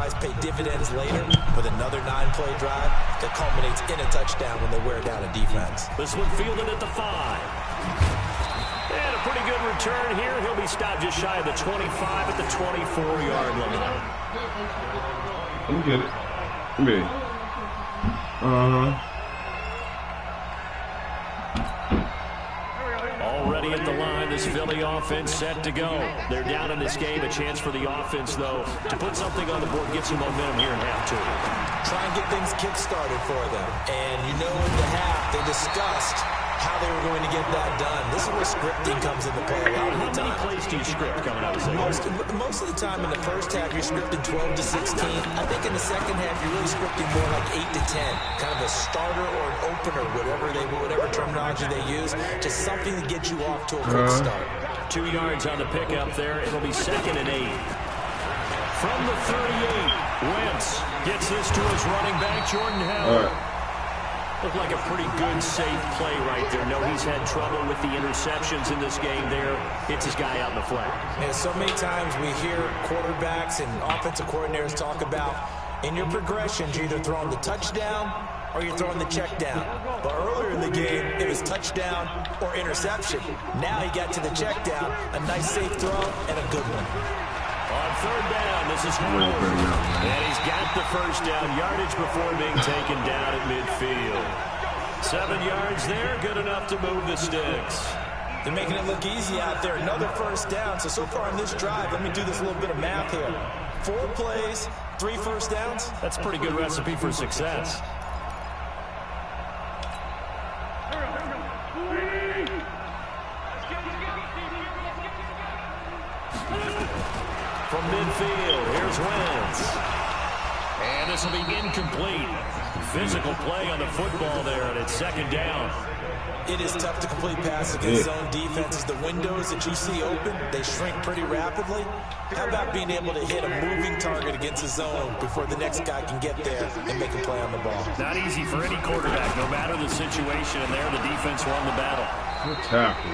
tries pay dividends later with another 9-play drive that culminates in a touchdown when they wear down a defense. This one fielded at the 5. And a pretty good return here. He'll be stopped just shy of the 25 at the 24-yard line. Let me get it. Me. Already at the line, this Philly offense set to go. They're down in this game. A chance for the offense, though, to put something on the board, get some momentum here in half 2. Try and get things kick-started for them. And you know in the half, they discussed how they were going to get that done. This is where scripting comes into play a lot of the time. How many plays do you script coming out of the Most of the time in the first half, you're scripting 12 to 16. I think in the second half, you're really scripting more like 8 to 10. Kind of a starter or an opener, whatever terminology they use. Just something to get you off to a quick start. 2 yards on the pickup there. It'll be 2nd and 8. From the 38, Wentz gets this to his running back, Jordan Howard. Looked like a pretty good, safe play right there. No, he's had trouble with the interceptions in this game there. Hits his guy out in the flat. And so many times we hear quarterbacks and offensive coordinators talk about in your progressions, you're either throwing the touchdown or you're throwing the check down. But earlier in the game, it was touchdown or interception. Now he got to the check down, a nice safe throw, and a good one. On 3rd down, this is Howard. And he's got the first down yardage before being taken down at midfield. 7 yards there, good enough to move the sticks. They're making it look easy out there. Another first down. So far in this drive, let me do this little bit of math here. 4 plays, 3 first downs. That's a pretty good recipe for success. From midfield, here's Wentz. And this will be incomplete. Physical play on the football there, and it's 2nd down. It is tough to complete passes against zone defenses. The windows that you see open, they shrink pretty rapidly. How about being able to hit a moving target against a zone before the next guy can get there and make a play on the ball? Not easy for any quarterback, no matter the situation, and there the defense won the battle. Good tackle.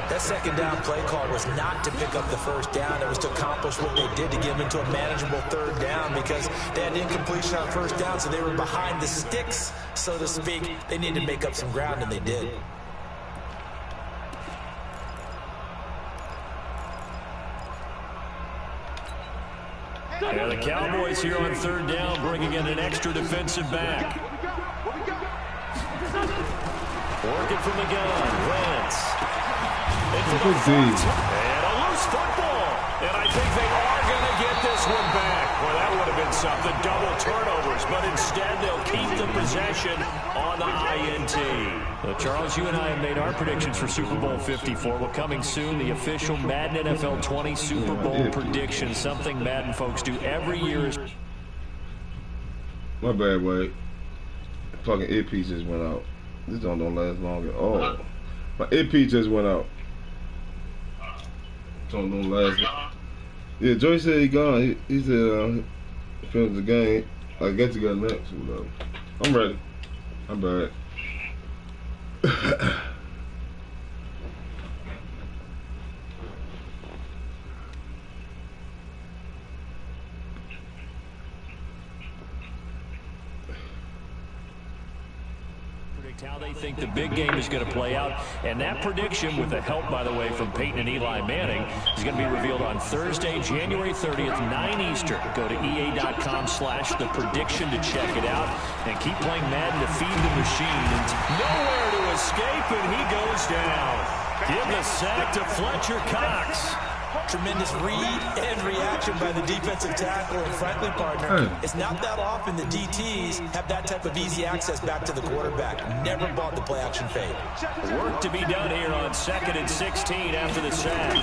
That 2nd down play call was not to pick up the first down. It was to accomplish what they did to get them into a manageable 3rd down because they had incompletion on first down, so they were behind the sticks, so to speak. They needed to make up some ground, and they did. Yeah, the Cowboys here on 3rd down, bringing in an extra defensive back. Working from the gun, Wentz. And a loose football. And I think they are going to get this one back. Well, that would have been something. Double turnovers. But instead, they'll keep the possession on the INT. Well, Charles, you and I have made our predictions for Super Bowl 54. Well, coming soon, the official Madden NFL 20 Super Bowl prediction. Something Madden folks do every year. My bad, Wade. Fucking earpiece just went out. This don't last long at all. My earpiece just went out. Don't last. Yeah, Joey said he gone. He said finish the game. I guess he got next. I'm ready. I'm back. How they think the big game is going to play out. And that prediction, with the help, by the way, from Peyton and Eli Manning, is going to be revealed on Thursday, January 30th, 9 Eastern. Go to EA.com/theprediction to check it out. And keep playing Madden to feed the machine. And nowhere to escape, and he goes down. Give the sack to Fletcher Cox. Tremendous read and reaction by the defensive tackle and frankly, partner, it's not that often the DTs have that type of easy access back to the quarterback. Never bought the play action fade. Work to be done here on 2nd and 16 after the sack.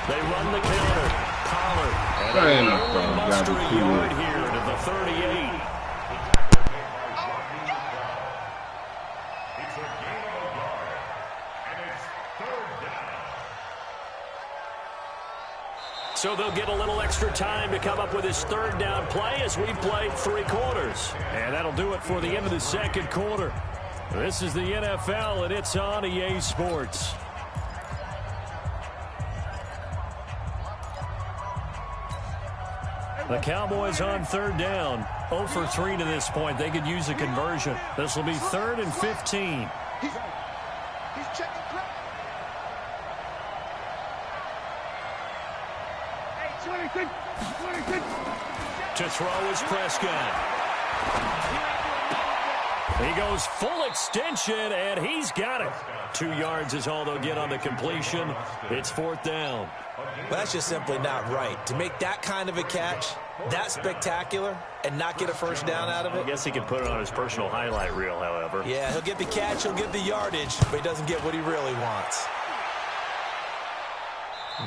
They run the counter. Pollard. And only muster a yard here to the 38. So they'll get a little extra time to come up with his 3rd down play as we've played 3 quarters. And that'll do it for the end of the 2nd quarter. This is the NFL, and it's on EA Sports. The Cowboys on third down. 0 for 3 to this point. They could use a conversion. This will be 3rd and 15. To throw is Prescott. He goes full extension, and he's got it. 2 yards is all they'll get on the completion. It's 4th down. Well, that's just simply not right. To make that kind of a catch, that spectacular, and not get a first down out of it. I guess he could put it on his personal highlight reel, however. Yeah, he'll get the catch, he'll get the yardage, but he doesn't get what he really wants.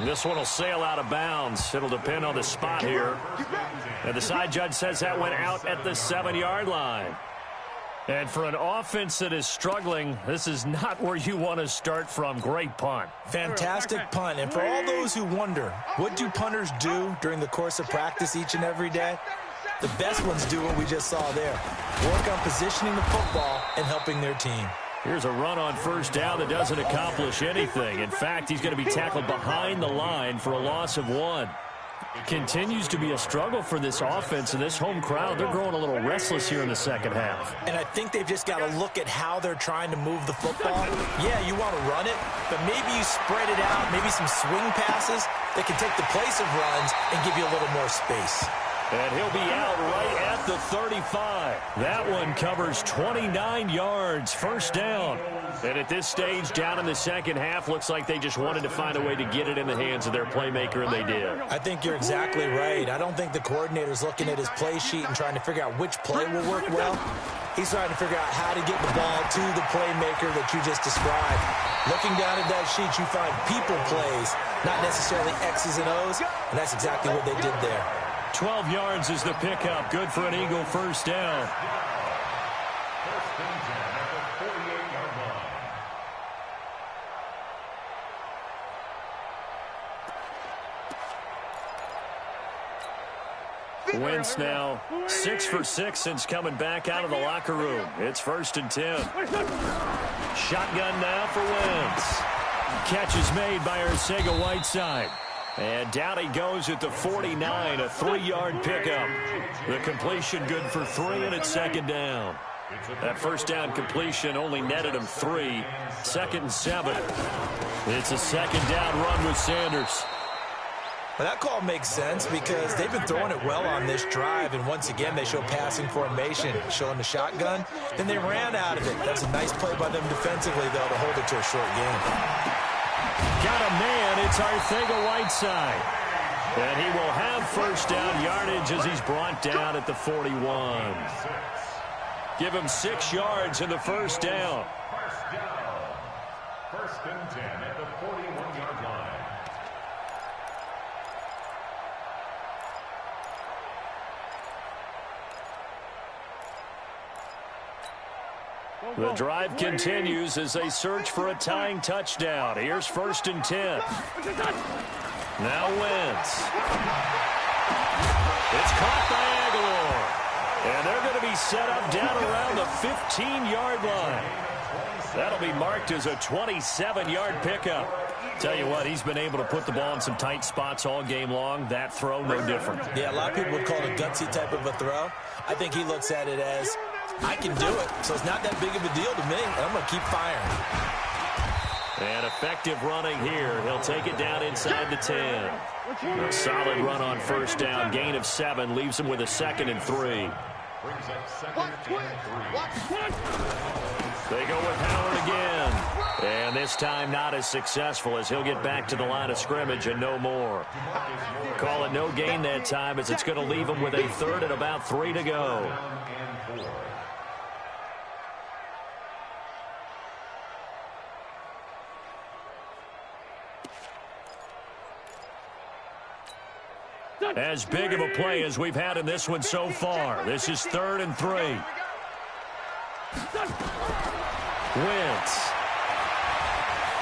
This one will sail out of bounds. It'll depend on the spot here. And the side judge says that went out at the 7-yard line. And for an offense that is struggling, this is not where you want to start from. Great punt. Fantastic punt. And for all those who wonder, what do punters do during the course of practice each and every day? The best ones do what we just saw there. Work on positioning the football and helping their team. Here's a run on first down that doesn't accomplish anything. In fact, he's going to be tackled behind the line for a loss of 1. Continues to be a struggle for this offense, and this home crowd, they're growing a little restless here in the second half. And I think they've just got to look at how they're trying to move the football. Yeah, you want to run it, but maybe you spread it out, maybe some swing passes that can take the place of runs and give you a little more space. And he'll be out right at the 35. That one covers 29 yards, first down. And at this stage, down in the second half, looks like they just wanted to find a way to get it in the hands of their playmaker, and they did. I think you're exactly right. I don't think the coordinator's looking at his play sheet and trying to figure out which play will work well. He's trying to figure out how to get the ball to the playmaker that you just described. Looking down at that sheet, you find people plays, not necessarily X's and O's, and that's exactly what they did there. 12 yards is the pickup. Good for an Eagle first down. Wentz now 6 for 6 since coming back out of the locker room. It's 1st and 10. Shotgun now for Wentz. Catch is made by Arcega-Whiteside. And down he goes at the 49, a 3-yard pickup. The completion good for 3, and it's 2nd down. That first down completion only netted him 3. 2nd and 7. It's a 2nd down run with Sanders. Well, that call makes sense because they've been throwing it well on this drive, and once again they show passing formation, showing the shotgun. Then they ran out of it. That's a nice play by them defensively, though, to hold it to a short game. Got a man. It's Arcega-Whiteside. And he will have first down yardage as he's brought down at the 41. Give him 6 yards in the first down. First and 10 at the 41-yard line. The drive continues as they search for a tying touchdown. Here's 1st and 10. Now Wentz. It's caught by Aguilar. And they're going to be set up down around the 15-yard line. That'll be marked as a 27-yard pickup. Tell you what, he's been able to put the ball in some tight spots all game long. That throw, no different. Yeah, a lot of people would call it a gutsy type of a throw. I think he looks at it as, I can do it, so it's not that big of a deal to me. I'm going to keep firing. And effective running here. He'll take it down inside the 10. A solid run on first down. Gain of 7 leaves him with a 2nd and 3. They go with Howard again. And this time not as successful as he'll get back to the line of scrimmage and no more. Call it no gain that time as it's going to leave him with a 3rd and about 3 to go. As big of a play as we've had in this one so far. This is 3rd and 3. Wentz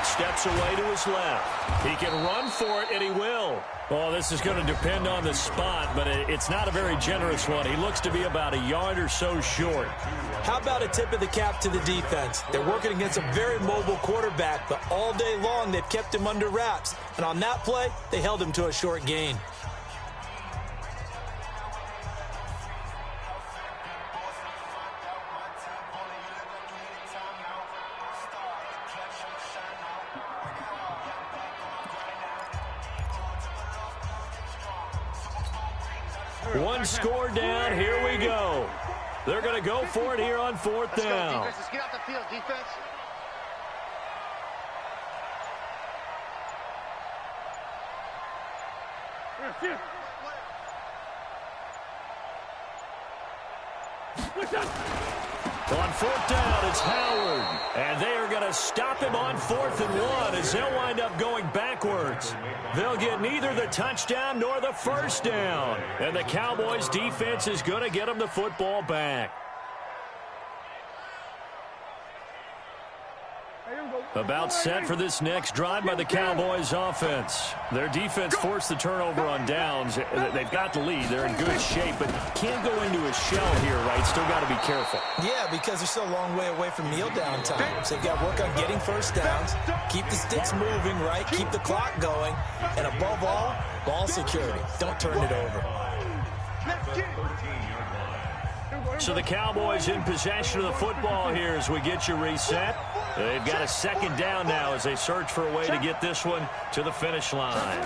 steps away to his left. He can run for it, and he will. Oh, this is going to depend on the spot, but it's not a very generous one. He looks to be about a yard or so short. How about a tip of the cap to the defense? They're working against a very mobile quarterback, but all day long they've kept him under wraps. And on that play, they held him to a short gain. One score down. Here we go. They're going to go for it here on 4th down. Let's get out the field, defense. On 4th down, it's Howard. And they are going to stop him on 4th and 1 as they'll wind up going backwards. They'll get neither the touchdown nor the first down. And the Cowboys defense is going to get them the football back. About set for this next drive by the Cowboys offense. Their defense forced the turnover on downs. They've got the lead. They're in good shape, but can't go into a shell here, right? Still got to be careful. Yeah, because they're still a long way away from kneel down time. So they've got to work on getting first downs, keep the sticks moving, right? Keep the clock going. And above all, ball security. Don't turn it over. So the Cowboys in possession of the football here as we get you reset. They've got a second down now as they search for a way to get this one to the finish line.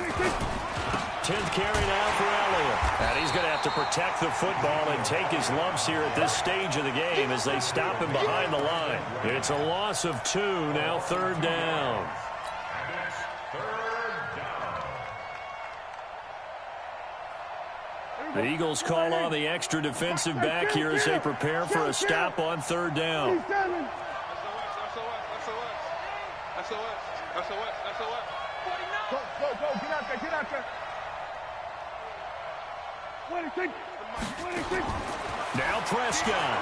10th carry now for Elliott. And he's going to have to protect the football and take his lumps here at this stage of the game as they stop him behind the line. It's a loss of 2, now 3rd down. The Eagles call on the extra defensive back here as they prepare for a stop on 3rd down. Now Prescott.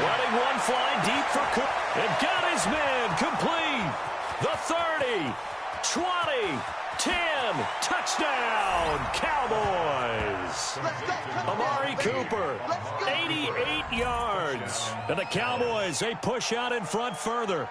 Letting one fly deep for Cook. And got his man complete. The 30, 20, 10, touchdown, Cowboys. Amari Cooper, 88 yards. And the Cowboys, they push out in front further.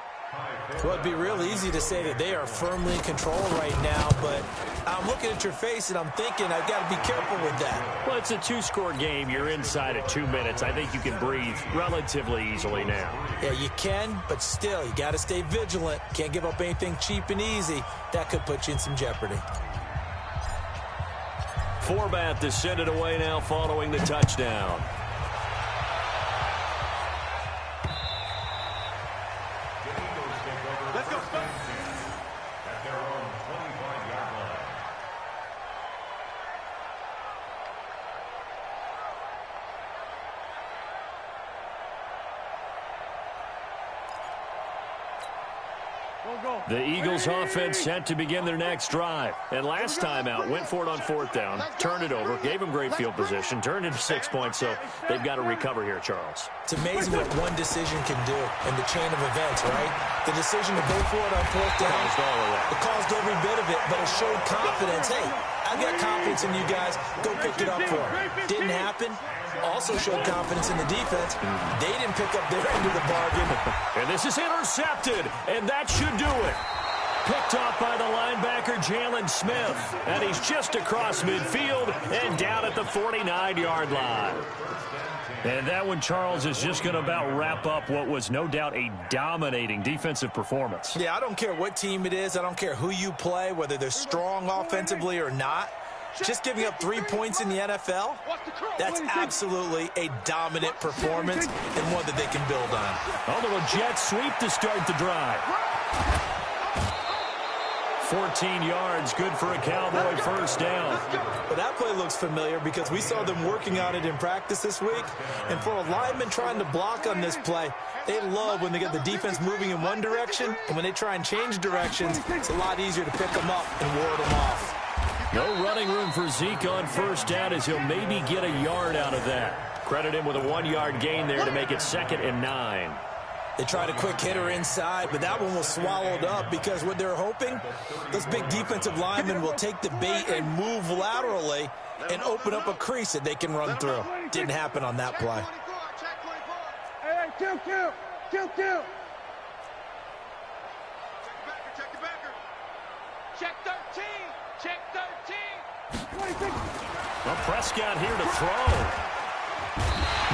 Well, it'd be real easy to say that they are firmly in control right now, but I'm looking at your face and I'm thinking I've got to be careful with that. Well, it's a 2-score game. You're inside of 2 minutes. I think you can breathe relatively easily now. Yeah, you can, but still, you got to stay vigilant. Can't give up anything cheap and easy. That could put you in some jeopardy. Forbath to send it away now following the touchdown. Let's go. At their own 25-yard line. The Eagles offense set to begin their next drive. And last time out, went for it on 4th down, turned it over, gave them great field position, turned into 6 points, so they've got to recover here, Charles. It's amazing what one decision can do in the chain of events, right? The decision to go for it on 4th down, Caused all of that. it caused every bit of it, but it showed confidence. Hey, I've got confidence in you guys. Go pick it up for them. Didn't happen. Also showed confidence in the defense. They didn't pick up their end of the bargain. And this is intercepted, and that should do it. Picked off by the linebacker, Jalen Smith. And he's just across midfield and down at the 49-yard line. And that one, Charles, is just going to about wrap up what was no doubt a dominating defensive performance. Yeah, I don't care what team it is. I don't care who you play, whether they're strong offensively or not. Just giving up 3 points in the NFL, that's absolutely a dominant performance and one that they can build on. A little jet sweep to start the drive. 14 yards, good for a Cowboy first down. But that play looks familiar because we saw them working on it in practice this week. And for a lineman trying to block on this play, they love when they get the defense moving in one direction. And when they try and change directions, it's a lot easier to pick them up and ward them off. No running room for Zeke on first down as he'll maybe get a yard out of that. Credit him with a 1-yard gain there to make it 2nd and 9. They tried a quick hitter inside, but that one was swallowed up because what they're hoping, those big defensive linemen will take the bait and move laterally and open up a crease that they can run through. Didn't happen on that play. Hey, kill. Check 13. Check 13. Well, Prescott here to throw.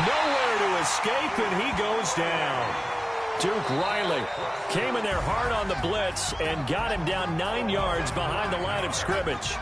Nowhere to escape, and he goes down. Duke Riley came in there hard on the blitz and got him down 9 yards behind the line of scrimmage.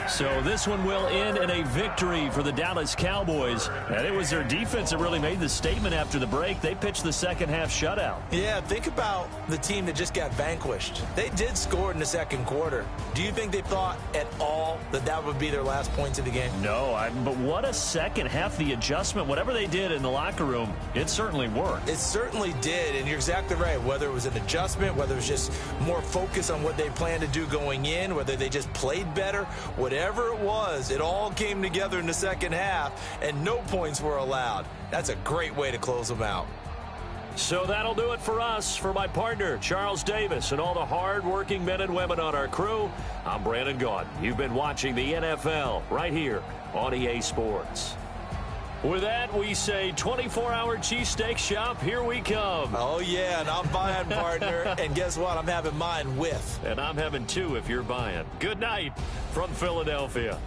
So this one will end in a victory for the Dallas Cowboys. And it was their defense that really made the statement after the break. They pitched the second half shutout. Yeah, think about the team that just got vanquished. They did score in the second quarter. Do you think they thought at all that that would be their last points of the game? No, but what a second half. The adjustment, whatever they did in the locker room, it certainly worked. It certainly did, and you're exactly right. Whether it was an adjustment, whether it was just more focus on what they planned to do going in, whether they just played better, whatever it was, it all came together in the second half, and no points were allowed. That's a great way to close them out. So that'll do it for us. For my partner, Charles Davis, and all the hard-working men and women on our crew, I'm Brandon Gaudin. You've been watching the NFL right here on EA Sports. With that, we say 24-hour cheesesteak shop, here we come. Oh, yeah, and I'm buying, partner. And guess what? I'm having mine with. And I'm having two if you're buying. Good night from Philadelphia.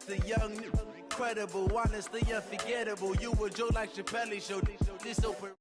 the young, incredible, honestly unforgettable. You were Joe like Chappelle show. This open.